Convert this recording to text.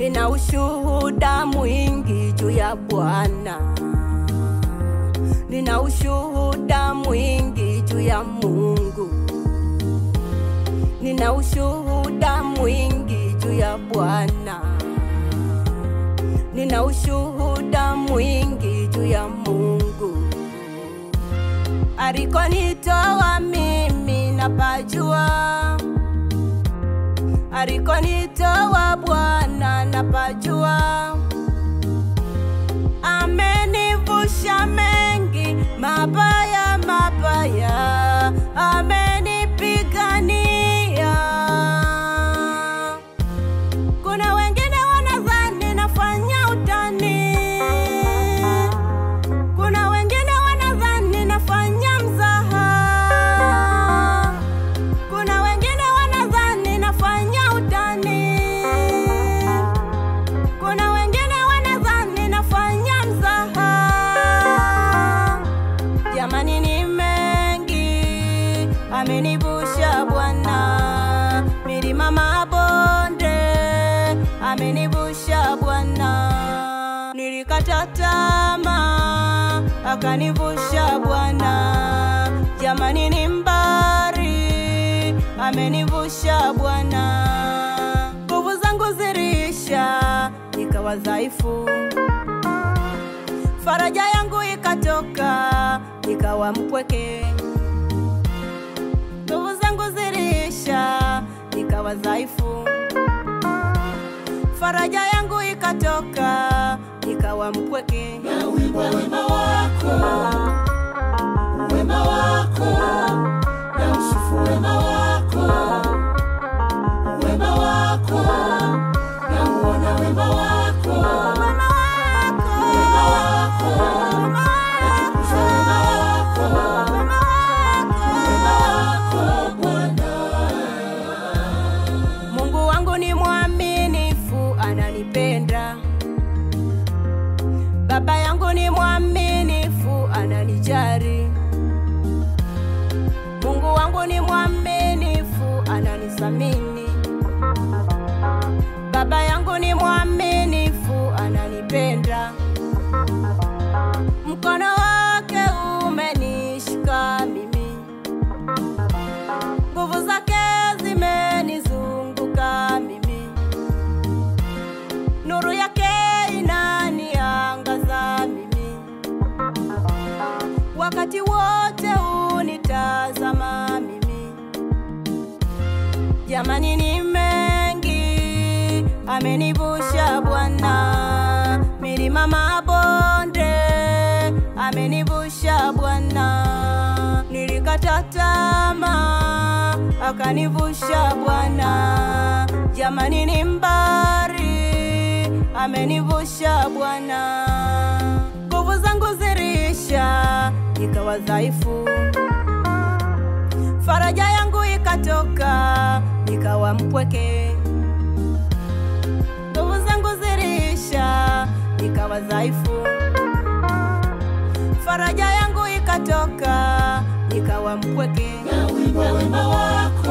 nina ushuhuda mwingi juu ya Bwana. Nina ushuhuda mwingi juu ya Mungu. Nina ushuhuda mwingi juu ya Bwana. Nina ushuhuda mwingi juu ya Mungu. Alikonitoa mimi napajua. Alikonitoa Bwana napajua. Amenivusha mengi mabaya mabaya. Amenipigania. Kuna wengine wanadhani nafanya utani. Kuna wengine wanadhani nafanya mzaha. Kuna wengine wanadhani nafanya utani. Kuna wengine wanadhani nafanya mzaha. Jamani ni mengi amenivusha Bwana. Milima mabonde amenivusha Bwana. Nilikata tamaa akanivusha Bwana. Jamani ni mbari amenivusha Bwana. Nguvu zangu zilisha nikawa dhaifu. Faraja yangu ikatoka nikawa mpweke. Nguvu zangu zilisha nikawa dhaifu. Faraja yangu ikatoka nikawa mpweke. Na wimbo wema wako, wema wako, na usifu wema wako, wema wako, na uona wema wako, Wema wako, wema wako, na tukuza wema wako, wema wako. wema wako Bwana. Mungu wangu ni mwaminifu ananipenda. Baba yangu ni mwaminifu ananijali. Mungu wangu ni mwaminifu ananisamini. Baba yangu ni mwaminifu ananipenda. Mkono wake umenishika mimi. Nguvu zake zimenizunguka mimi. Nuru yake inaniangaza mimi. Wakati wote unitazama mimi. Jamani ni mengi amenivusha Bwana. Milima mabonde amenivusha Bwana. Nilikata tamaa akanivusha Bwana. Jamani ni mbari amenivusha Bwana. Nguvu zangu zilisha nikawa dhaifu. Faraja yangu ikatoka nikawa mpweke. Nguvu zangu zilisha nikawa dhaifu. Faraja yangu ikatoka nikawa mpweke. Na wimbo wema wako,